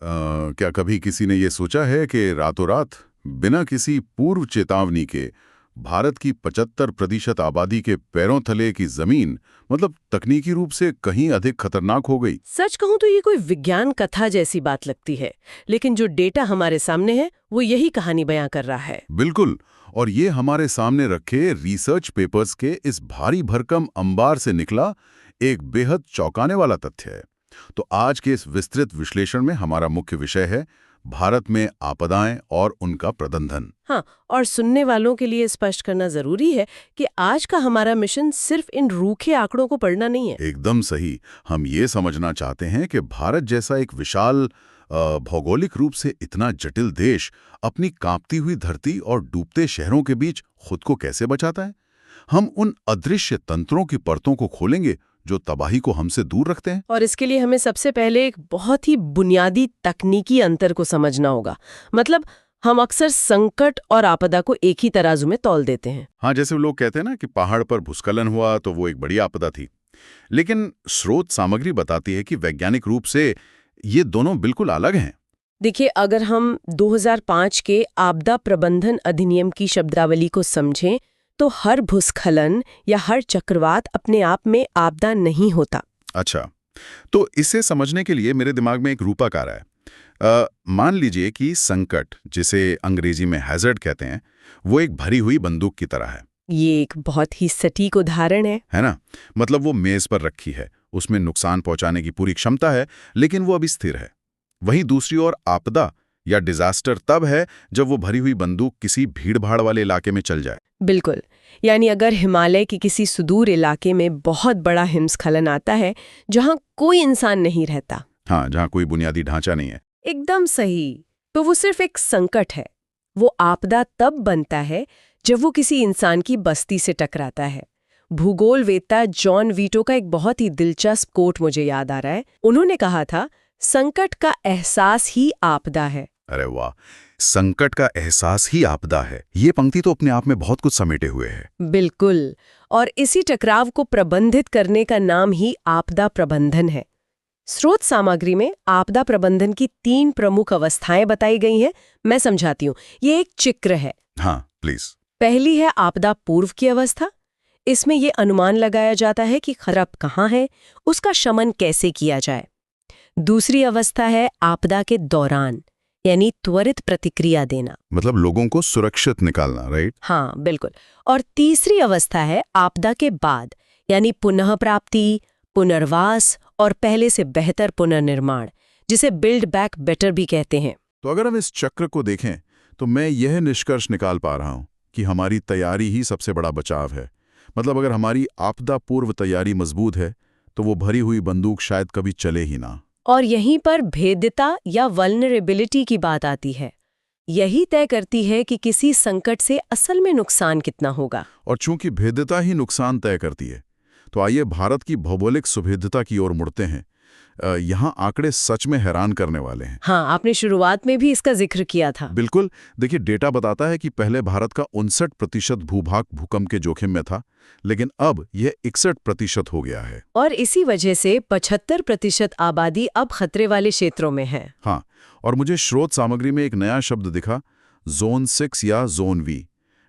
क्या कभी किसी ने ये सोचा है कि रातों रात बिना किसी पूर्व चेतावनी के भारत की 75% आबादी के पैरों तले की जमीन मतलब तकनीकी रूप से कहीं अधिक खतरनाक हो गई? सच कहूं तो ये कोई विज्ञान कथा जैसी बात लगती है, लेकिन जो डेटा हमारे सामने है वो यही कहानी बयां कर रहा है। बिल्कुल। और ये हमारे सामने रखे रिसर्च पेपर्स के इस भारी भरकम अंबार से निकला एक बेहद चौंकाने वाला तथ्य है। तो आज के इस विस्तृत विश्लेषण में हमारा मुख्य विषय है भारत में आपदाएं और उनका प्रबंधन। हाँ, और सुनने वालों के लिए स्पष्ट करना जरूरी है कि आज का हमारा मिशन सिर्फ इन रूखे आंकड़ों को पढ़ना नहीं है। एकदम सही। हम ये समझना चाहते हैं कि भारत जैसा एक विशाल भौगोलिक रूप से इतना जटिल देश अपनी कांपती हुई धरती और डूबते शहरों के बीच खुद को कैसे बचाता है। हम उन अदृश्य तंत्रों की परतों को खोलेंगे जो तबाही को हमसे दूर रखते हैं। और इसके लिए हमें सबसे पहले एक बहुत ही बुनियादी तकनीकी अंतर को समझना होगा। मतलब हम अक्सर संकट और आपदा को एक ही तराजू में तौल देते हैं। हाँ, जैसे लोग कहते हैं ना कि पहाड़ पर भूस्खलन हुआ तो वो एक बड़ी आपदा थी, लेकिन स्रोत सामग्री बताती है कि वैज्ञानिक रूप से ये दोनों बिल्कुल अलग हैं। देखिए, अगर हम 2005 के आपदा प्रबंधन अधिनियम की शब्दावली को समझें तो हर भूस्खलन या हर चक्रवात अपने आप में आपदा नहीं होता। अच्छा, तो इसे समझने के लिए मेरे दिमाग में एक रूपक आ रहा है। मान लीजिए कि संकट, जिसे अंग्रेजी में हैजर्ड कहते हैं, वो एक भरी हुई बंदूक की तरह है। ये एक बहुत ही सटीक उदाहरण है ना? मतलब वो मेज पर रखी है, उसमें नुकसान पहुंचाने की पूरी क्षमता है, लेकिन वो अभी स्थिर है। वहीं दूसरी ओर आपदा या डिजास्टर तब है जब वो भरी हुई बंदूक किसी भीड़-भाड़ वाले इलाके में चल जाए। बिल्कुल। यानी अगर हिमालय के किसी सुदूर इलाके में बहुत बड़ा हिमस्खलन आता है जहां कोई इंसान नहीं रहता। हाँ, जहां कोई बुनियादी ढांचा नहीं है। एकदम सही। तो वो सिर्फ एक संकट है। वो आपदा तब बनता है जब वो किसी इंसान की बस्ती से टकराता है। भूगोलवेत्ता जॉन वीटो का एक बहुत ही दिलचस्प कोट मुझे याद आ रहा है। उन्होंने कहा था, संकट का एहसास ही आपदा है। अरे वाह, संकट का एहसास ही आपदा है। ये पंक्ति तो अपने आप में बहुत कुछ समेटे हुए है। बिल्कुल। और इसी टकराव को प्रबंधित करने का नाम ही आपदा प्रबंधन है। स्रोत सामग्री में आपदा प्रबंधन की 3 प्रमुख अवस्थाएं बताई गई हैं। मैं समझाती हूँ। ये एक चक्र है। हाँ, प्लीज। पहली है आपदा पूर्व की अवस्था। इसमें यह अनुमान लगाया जाता है कि खतरा कहाँ है, उसका शमन कैसे किया जाए। दूसरी अवस्था है आपदा के दौरान, यानी त्वरित प्रतिक्रिया देना, मतलब लोगों को सुरक्षित निकालना, राइट? हाँ, बिल्कुल। और तीसरी अवस्था है आपदा के बाद, यानी पुनः प्राप्ति, पुनर्वास और पहले से बेहतर पुनर्निर्माण, जिसे बिल्ड बैक बेटर भी कहते हैं। तो अगर हम इस चक्र को देखें तो मैं यह निष्कर्ष निकाल पा रहा हूं कि हमारी तैयारी ही सबसे बड़ा बचाव है। मतलब अगर हमारी आपदा पूर्व तैयारी मजबूत है तो वो भरी हुई बंदूक शायद कभी चले ही ना। और यहीं पर भेद्यता या वल्नरेबिलिटी की बात आती है। यही तय करती है कि किसी संकट से असल में नुकसान कितना होगा। और चूंकि भेद्यता ही नुकसान तय करती है, तो आइए भारत की भौगोलिक सुभेद्यता की ओर मुड़ते हैं। यहाँ आंकड़े सच में हैरान करने वाले हैं। हाँ, आपने शुरुआत में भी इसका जिक्र किया था। बिल्कुल। देखिए, डेटा बताता है कि पहले भारत का 59% भूभाग भूकंप के जोखिम में था, लेकिन अब यह 61% हो गया है। और इसी वजह से 75% आबादी अब खतरे वाले क्षेत्रों में है। हाँ, और मुझे स्रोत सामग्री में एक नया शब्द दिखा, जोन 6 या जोन वी।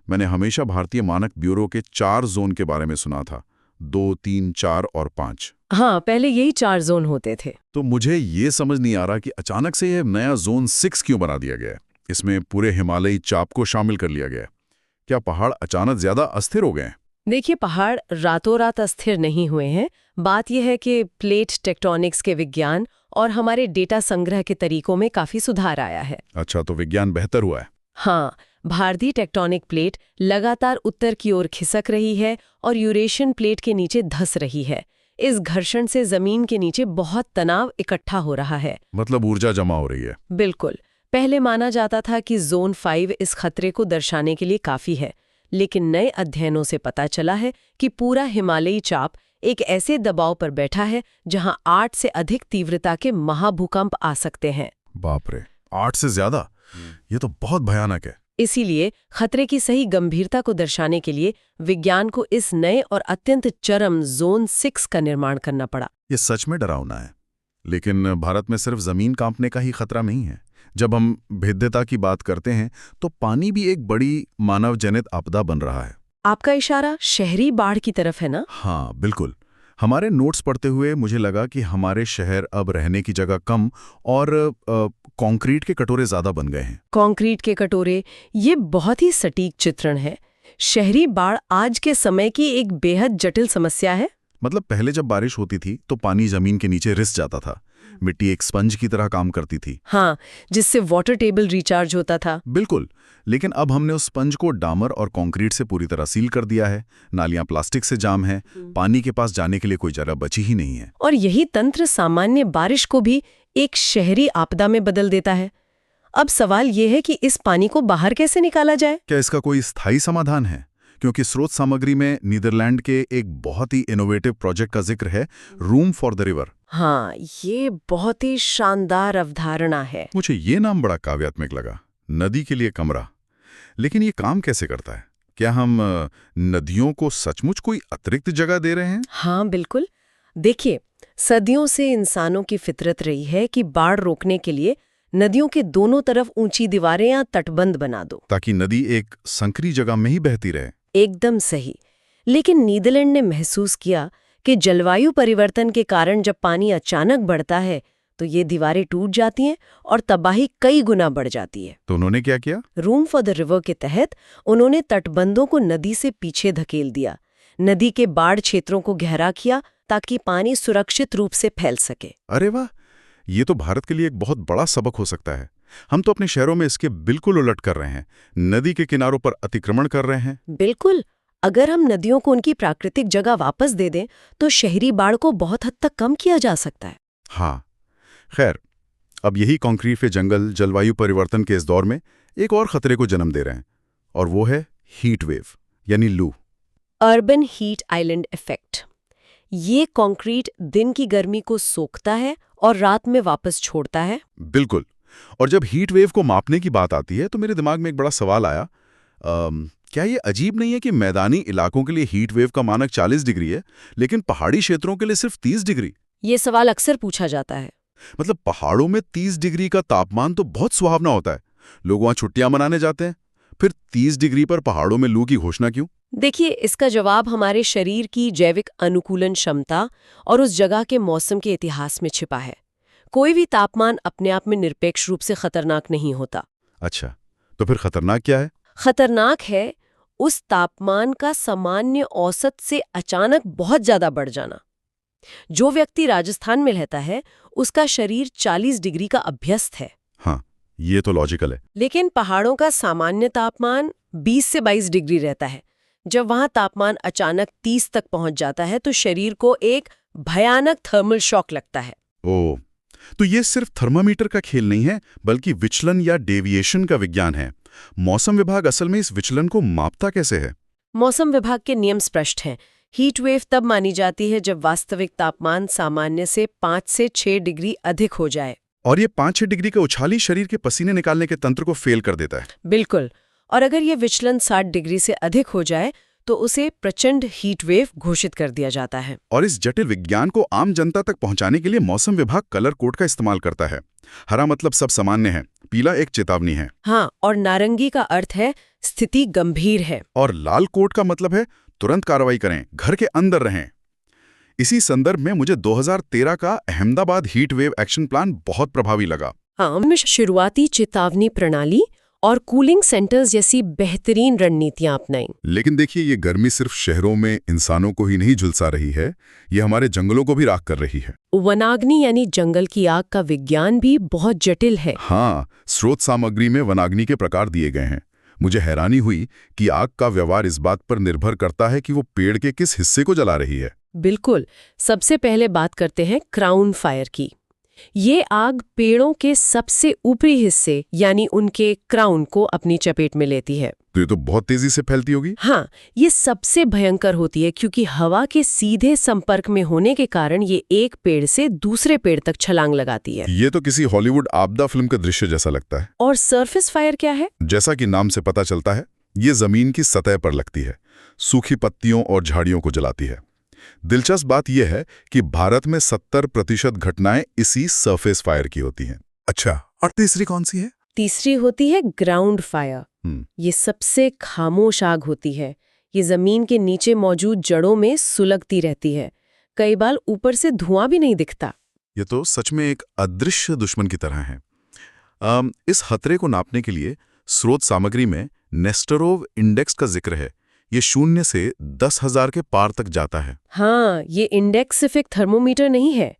मैंने हमेशा भारतीय मानक ब्यूरो के 4 जोन के बारे में सुना था, 2, 3, 4 और 5। हाँ, पहले यही 4 जोन होते थे। तो मुझे ये समझ नहीं आ रहा कि अचानक से यह नया जोन 6 क्यों बना दिया गया है। इसमें पूरे हिमालयी चाप को शामिल कर लिया गया है। क्या पहाड़ अचानक ज्यादा अस्थिर हो गए हैं? देखिए, पहाड़ रातों रात अस्थिर नहीं हुए हैं। बात यह है कि प्लेट टेक्टोनिक्स के विज्ञान और हमारे डेटा संग्रह के तरीकों में काफी सुधार आया है। अच्छा, तो विज्ञान बेहतर हुआ है। हाँ, भारतीय टेक्टोनिक प्लेट लगातार उत्तर की ओर खिसक रही है और यूरेशियन प्लेट के नीचे धंस रही है। इस घर्षण से जमीन के नीचे बहुत तनाव इकट्ठा हो रहा है। मतलब ऊर्जा जमा हो रही है। बिल्कुल। पहले माना जाता था कि जोन 5 इस खतरे को दर्शाने के लिए काफी है, लेकिन नए अध्ययनों से पता चला है कि पूरा हिमालयी चाप एक ऐसे दबाव पर बैठा है जहां 8 से अधिक तीव्रता के महाभूकंप आ सकते हैं। बाप रे, 8 से ज्यादा? ये तो बहुत भयानक है। इसीलिए खतरे की सही गंभीरता को दर्शाने के लिए विज्ञान को इस नए और अत्यंत चरम जोन 6 का निर्माण करना पड़ा। ये सच में डरावना है। लेकिन भारत में सिर्फ जमीन कांपने का ही खतरा नहीं है। जब हम भेद्यता की बात करते हैं तो पानी भी एक बड़ी मानव जनित आपदा बन रहा है। आपका इशारा शहरी बाढ़ की तरफ है ना? हाँ बिल्कुल। हमारे नोट्स पढ़ते हुए मुझे लगा कि हमारे शहर अब रहने की जगह कम और कंक्रीट के कटोरे ज्यादा बन गए हैं। कंक्रीट के कटोरे, ये बहुत ही सटीक चित्रण है। शहरी बाढ़ आज के समय की एक बेहद जटिल समस्या है। मतलब पहले जब बारिश होती थी तो पानी जमीन के नीचे रिस जाता था। मिट्टी एक स्पंज की तरह काम करती थी। हाँ, जिससे वाटर टेबल रिचार्ज होता था। बिल्कुल। लेकिन अब हमने उस स्पंज को डामर और कंक्रीट से पूरी तरह सील कर दिया है। नालियां प्लास्टिक से जाम हैं। पानी के पास जाने के लिए कोई जगह बची ही नहीं है। और यही तंत्र सामान्य बारिश को भी एक शहरी आपदा में बदल देता है। अब सवाल ये है कि इस पानी को बाहर कैसे निकाला जाए? क्या इसका कोई स्थायी समाधान है? क्योंकि स्रोत सामग्री में नीदरलैंड के एक बहुत ही इनोवेटिव प्रोजेक्ट का जिक्र है, रूम फॉर द रिवर। हाँ, ये बहुत ही शानदार अवधारणा है। मुझे ये नाम बड़ा काव्यात्मक लगा, नदी के लिए कमरा। लेकिन ये काम कैसे करता है? क्या हम नदियों को सचमुच कोई अतिरिक्त जगह दे रहे हैं? हाँ बिल्कुल। देखिए, सदियों से इंसानों की फितरत रही है कि बाढ़ रोकने के लिए नदियों के दोनों तरफ ऊंची दीवारें या तटबंध बना दो, ताकि नदी एक संकरी जगह में ही बहती रहे। एकदम सही। लेकिन नीदरलैंड ने महसूस किया कि जलवायु परिवर्तन के कारण जब पानी अचानक बढ़ता है तो ये दीवारें टूट जाती हैं और तबाही कई गुना बढ़ जाती है। तो उन्होंने क्या किया? रूम फॉर द रिवर के तहत उन्होंने तटबंधों को नदी से पीछे धकेल दिया, नदी के बाढ़ क्षेत्रों को गहरा किया ताकि पानी सुरक्षित रूप से फैल सके। अरे वाह, ये तो भारत के लिए एक बहुत बड़ा सबक हो सकता है। हम तो अपने शहरों में इसके बिल्कुल उलट कर रहे हैं, नदी के किनारों पर अतिक्रमण कर रहे हैं। बिल्कुल। अगर हम नदियों को उनकी प्राकृतिक जगह वापस दे दें तो शहरी बाढ़ को बहुत हद तक कम किया जा सकता है। हाँ, खैर, अब यही कंक्रीट पे जंगल जलवायु परिवर्तन के इस दौर में एक और खतरे को जन्म दे रहे हैं, और वो है हीट वेव यानी लू। Urban heat island effect. ये कंक्रीट दिन की गर्मी को सोखता है और रात में वापस छोड़ता है। बिल्कुल। और जब हीट वेव को मापने की बात आती है तो मेरे दिमाग में एक बड़ा सवाल आया, क्या ये अजीब नहीं है कि मैदानी इलाकों के लिए हीट वेव का मानक 40 डिग्री है, लेकिन पहाड़ी क्षेत्रों के लिए सिर्फ 30 डिग्री? ये सवाल अक्सर पूछा जाता है। मतलब पहाड़ों में 30 डिग्री का तापमान तो बहुत सुहावना होता है, लोग वहां छुट्टियां मनाने जाते हैं, फिर 30 डिग्री पर पहाड़ों में लू की घोषणा क्यों? देखिए, इसका जवाब हमारे शरीर की जैविक अनुकूलन क्षमता और उस जगह के मौसम के इतिहास में छिपा है। कोई भी तापमान अपने आप में निरपेक्ष रूप से खतरनाक नहीं होता। अच्छा, तो फिर खतरनाक क्या है? खतरनाक है उस तापमान का सामान्य औसत से अचानक बहुत ज्यादा बढ़ जाना। जो व्यक्ति राजस्थान में रहता है उसका शरीर 40 डिग्री का अभ्यस्त है। हाँ, ये तो लॉजिकल है। लेकिन पहाड़ों का सामान्य तापमान 20 से 22 डिग्री रहता है। जब वहां तापमान अचानक 30 तक पहुंच जाता है तो शरीर को एक भयानक थर्मल शॉक लगता है। ओह, तो ये सिर्फ थर्मामीटर का खेल नहीं है, बल्कि विचलन या डेविएशन का विज्ञान है। मौसम विभाग असल में इस विचलन को मापता कैसे है? मौसम विभाग के नियम स्पष्ट हैं। हीट वेव तब मानी जाती है जब वास्तविक तापमान सामान्य से 5 से 6 डिग्री अधिक हो जाए। और ये 5-6 डिग्री का उछाल ही शरीर के पसीने निकालने के तंत्र को फेल कर देता है। बिल्कुल। और अगर ये विचलन 60 डिग्री से अधिक हो जाए तो उसे प्रचंड हीट वेव घोषित कर दिया जाता है। और इस जटिल विज्ञान को आम जनता तक पहुंचाने के लिए मौसम विभाग कलर कोड का इस्तेमाल करता है। हरा मतलब सब सामान्य है, पीला एक चेतावनी है। हाँ, और नारंगी का अर्थ है स्थिति गंभीर है। और लाल कोड का मतलब है तुरंत कार्रवाई करें, घर के अंदर रहें। इसी संदर्भ में मुझे 2013 का Ahmedabad heat wave action plan बहुत प्रभावी लगा। हाँ, उनमें शुरुआती चेतावनी प्रणाली और कूलिंग सेंटर्स जैसी बेहतरीन रणनीतियां अपनाई। लेकिन देखिए, ये गर्मी सिर्फ शहरों में इंसानों को ही नहीं झुलसा रही है, ये हमारे जंगलों को भी राख कर रही है। वनाग्नि यानी जंगल की आग का विज्ञान भी बहुत जटिल है। हाँ, स्रोत सामग्री में वनाग्नि के प्रकार दिए गए हैं। मुझे हैरानी हुई कि आग का व्यवहार इस बात पर निर्भर करता है कि वो पेड़ के किस हिस्से को जला रही है। बिल्कुल। सबसे पहले बात करते हैं क्राउन फायर की। ये आग पेड़ों के सबसे ऊपरी हिस्से यानी उनके क्राउन को अपनी चपेट में लेती है। तो ये तो बहुत तेजी से फैलती होगी। हाँ, ये सबसे भयंकर होती है क्योंकि हवा के सीधे संपर्क में होने के कारण ये एक पेड़ से दूसरे पेड़ तक छलांग लगाती है। ये तो किसी हॉलीवुड आपदा फिल्म का दृश्य जैसा लगता है। और सरफेस फायर क्या है? जैसा कि नाम से पता चलता है, ये जमीन की सतह पर लगती है, सूखी पत्तियों और झाड़ियों को जलाती है। दिलचस्प बात यह है कि भारत में 70% घटनाएं इसी सरफेस फायर की होती हैं। अच्छा, और तीसरी कौन सी है? तीसरी होती है ग्राउंड फायर। ये सबसे खामोश आग होती है। ये जमीन के नीचे मौजूद जड़ों में सुलगती रहती है। कई बार ऊपर से धुआं भी नहीं दिखता। ये तो सच में एक अदृश्य दुश्मन की तरह है। इस खतरे को नापने के लिए स्रोत सामग्री में नेस्टरोव इंडेक्स का जिक्र है। ये 0 से 10,000 के पार तक जाता है। हाँ, ये इंडेक्स सिर्फ एक थर्मोमीटर नहीं है।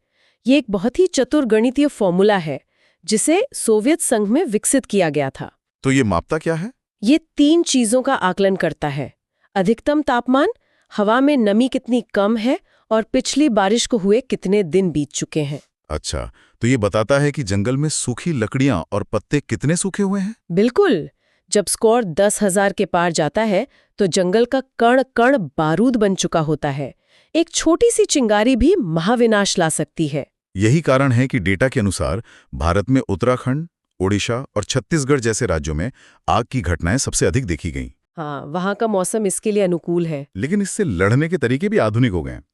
ये एक बहुत ही चतुर गणितीय फॉर्मूला है जिसे सोवियत संघ में विकसित किया गया था। तो ये मापता क्या है? ये 3 चीजों का आकलन करता है। अधिकतम तापमान, हवा में नमी कितनी कम है और पिछली बारिश को हुए कितने दिन बीत चुके हैं। अच्छा, तो ये बताता है कि जंगल में सूखी लकड़ियां और पत्ते कितने सूखे हुए हैं? बिल्कुल। जब स्कोर 10,000 के पार जाता है तो जंगल का कण कण बारूद बन चुका होता है। एक छोटी सी चिंगारी भी महाविनाश ला सकती है। यही कारण है कि डेटा के अनुसार भारत में उत्तराखंड, ओडिशा और छत्तीसगढ़ जैसे राज्यों में आग की घटनाएं सबसे अधिक देखी गईं। हाँ, वहाँ का मौसम इसके लिए अनुकूल है। लेकिन इससे लड़ने के तरीके भी आधुनिक हो गए हैं।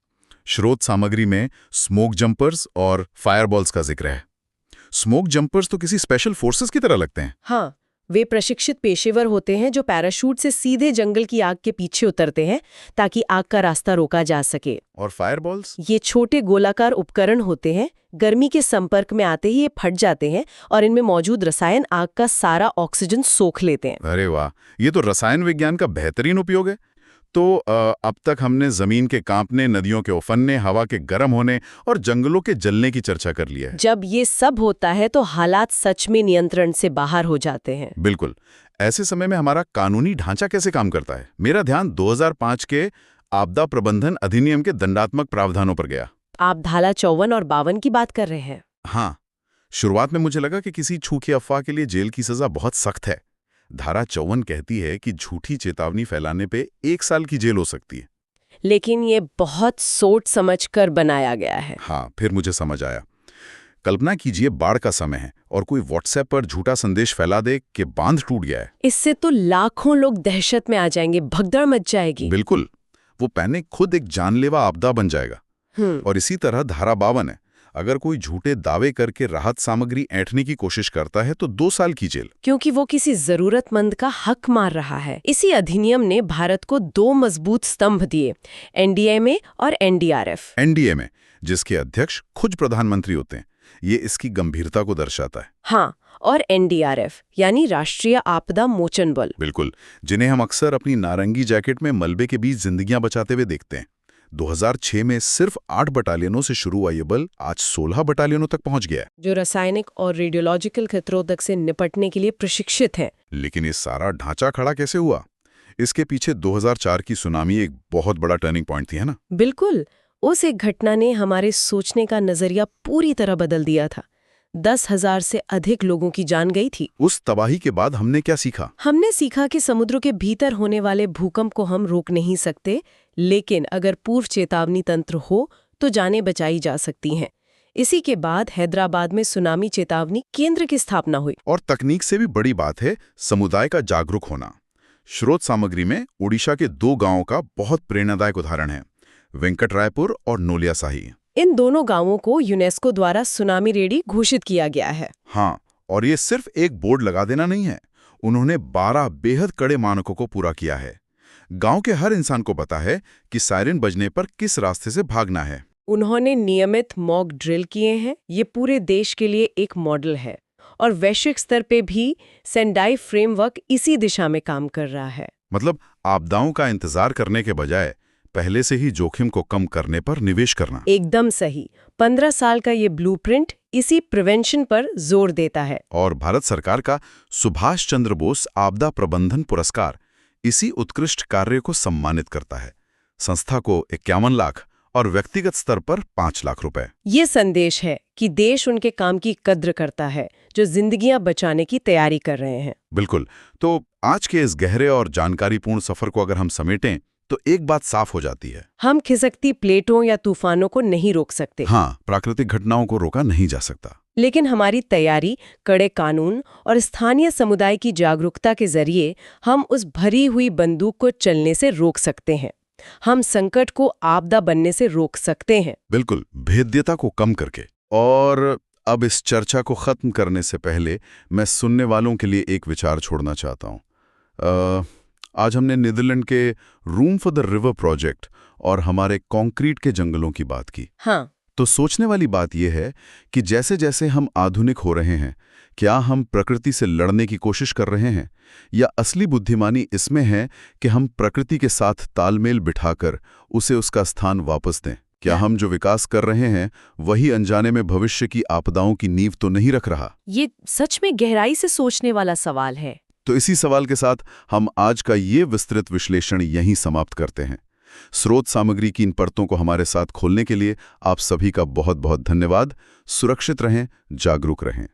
स्रोत सामग्री में स्मोक जंपर्स और फायरबॉल्स का जिक्र है। स्मोक जंपर्स तो किसी स्पेशल फोर्सेस की तरह लगते हैं। हाँ, वे प्रशिक्षित पेशेवर होते हैं जो पैराशूट से सीधे जंगल की आग के पीछे उतरते हैं ताकि आग का रास्ता रोका जा सके। और फायरबॉल्स? ये छोटे गोलाकार उपकरण होते हैं। गर्मी के संपर्क में आते ही ये फट जाते हैं और इनमें मौजूद रसायन आग का सारा ऑक्सीजन सोख लेते हैं। अरे वाह, ये तो रसायन विज्ञान का बेहतरीन उपयोग है। तो अब तक हमने जमीन के कांपने, नदियों के उफनने, हवा के गर्म होने और जंगलों के जलने की चर्चा कर ली है। जब ये सब होता है तो हालात सच में नियंत्रण से बाहर हो जाते हैं। बिल्कुल। ऐसे समय में हमारा कानूनी ढांचा कैसे काम करता है? मेरा ध्यान 2005 के आपदा प्रबंधन अधिनियम के दंडात्मक प्रावधानों पर गया। आप धारा 54 और 52 की बात कर रहे हैं? हाँ, शुरुआत में मुझे लगा कि किसी छूखी अफवाह के लिए जेल की सजा बहुत सख्त है। धारा 54 कहती है कि झूठी चेतावनी फैलाने पे 1 साल की जेल हो सकती है। लेकिन ये बहुत सोच समझ कर बनाया गया है। हाँ, फिर मुझे समझ आया। कल्पना कीजिए बाढ़ का समय है और कोई व्हाट्सएप पर झूठा संदेश फैला दे कि बांध टूट गया है। इससे तो लाखों लोग दहशत में आ जाएंगे, भगदड़ मच जाएगी। बिल्कुल, वो पैनिक खुद एक जानलेवा आपदा बन जाएगा। और इसी तरह धारा 52 है। अगर कोई झूठे दावे करके राहत सामग्री ऐंठने की कोशिश करता है तो 2 साल की जेल, क्योंकि वो किसी जरूरतमंद का हक मार रहा है। इसी अधिनियम ने भारत को 2 मजबूत स्तंभ दिए, एनडीएमए और एनडीआरएफ। एनडीएमए, जिसके अध्यक्ष खुद प्रधानमंत्री होते हैं, ये इसकी गंभीरता को दर्शाता है। हाँ, और एनडीआरएफ यानी राष्ट्रीय आपदा मोचन बल। बिल्कुल, जिन्हें हम अक्सर अपनी नारंगी जैकेट में मलबे के बीच जिंदगियां बचाते हुए देखते हैं। 2006 में सिर्फ 8 बटालियनों से शुरू हुआ ये बल आज 16 बटालियनों तक पहुंच गया है, जो रासायनिक और रेडियोलॉजिकल खतरों तक से निपटने के लिए प्रशिक्षित हैं। लेकिन ये सारा ढांचा खड़ा कैसे हुआ? इसके पीछे 2004 की सुनामी एक बहुत बड़ा टर्निंग पॉइंट थी, है ना? बिल्कुल, उस एक घटना ने हमारे सोचने का नजरिया पूरी तरह बदल दिया था। 10,000 से अधिक लोगों की जान गई थी। उस तबाही के बाद हमने क्या सीखा? हमने सीखा कि समुद्र के भीतर होने वाले भूकंप को हम रोक नहीं सकते, लेकिन अगर पूर्व चेतावनी तंत्र हो तो जानें बचाई जा सकती हैं। इसी के बाद हैदराबाद में सुनामी चेतावनी केंद्र की स्थापना हुई। और तकनीक से भी बड़ी बात है समुदाय का जागरूक होना। स्रोत सामग्री में ओडिशा के 2 गांवों का बहुत प्रेरणादायक उदाहरण है, वेंकटरायपुर और नोलियासाही। इन दोनों गांवों को यूनेस्को द्वारा सुनामी रेडी घोषित किया गया है। हाँ, और ये सिर्फ एक बोर्ड लगा देना नहीं है, उन्होंने 12 बेहद कड़े मानकों को पूरा किया है। गांव के हर इंसान को पता है कि सायरन बजने पर किस रास्ते से भागना है। उन्होंने नियमित मॉक ड्रिल किए हैं। ये पूरे देश के लिए एक मॉडल है और वैश्विक स्तर पे भी सेंडाई फ्रेमवर्क इसी दिशा में काम कर रहा है। मतलब आपदाओं का इंतजार करने के बजाय पहले से ही जोखिम को कम करने पर निवेश करना। एकदम सही। 15 साल का ये ब्लूप्रिंट इसी प्रिवेंशन पर जोर देता है। और भारत सरकार का सुभाष चंद्र बोस आपदा प्रबंधन पुरस्कार इसी उत्कृष्ट कार्य को सम्मानित करता है। संस्था को 51 लाख और व्यक्तिगत स्तर पर 5 लाख रुपए। ये संदेश है कि देश उनके काम की कद्र करता है जो जिंदगियां बचाने की तैयारी कर रहे हैं। बिल्कुल। तो आज के इस गहरे और जानकारीपूर्ण सफर को अगर हम समेटें तो एक बात साफ हो जाती है, हम खिसकती प्लेटों या तूफानों को नहीं रोक सकते। हाँ, प्राकृतिक घटनाओं को रोका नहीं जा सकता, लेकिन हमारी तैयारी, कड़े कानून और स्थानीय समुदाय की जागरूकता के जरिए हम उस भरी हुई बंदूक को चलने से रोक सकते हैं। हम संकट को आपदा बनने से रोक सकते हैं। बिल्कुल, भेद्यता को कम करके। और अब इस चर्चा को खत्म करने से पहले मैं सुनने वालों के लिए एक विचार छोड़ना चाहता हूँ। आज हमने नीदरलैंड के room for the river project और हमारे कंक्रीट के जंगलों की बात की। हाँ, तो सोचने वाली बात यह है कि जैसे जैसे हम आधुनिक हो रहे हैं, क्या हम प्रकृति से लड़ने की कोशिश कर रहे हैं, या असली बुद्धिमानी इसमें है कि हम प्रकृति के साथ तालमेल बिठाकर उसे उसका स्थान वापस दें? क्या हम जो विकास कर रहे हैं वही अनजाने में भविष्य की आपदाओं की नींव तो नहीं रख रहा? ये सच में गहराई से सोचने वाला सवाल है। तो इसी सवाल के साथ हम आज का ये विस्तृत विश्लेषण यहीं समाप्त करते हैं। स्रोत सामग्री की इन परतों को हमारे साथ खोलने के लिए आप सभी का बहुत बहुत धन्यवाद। सुरक्षित रहें, जागरूक रहें।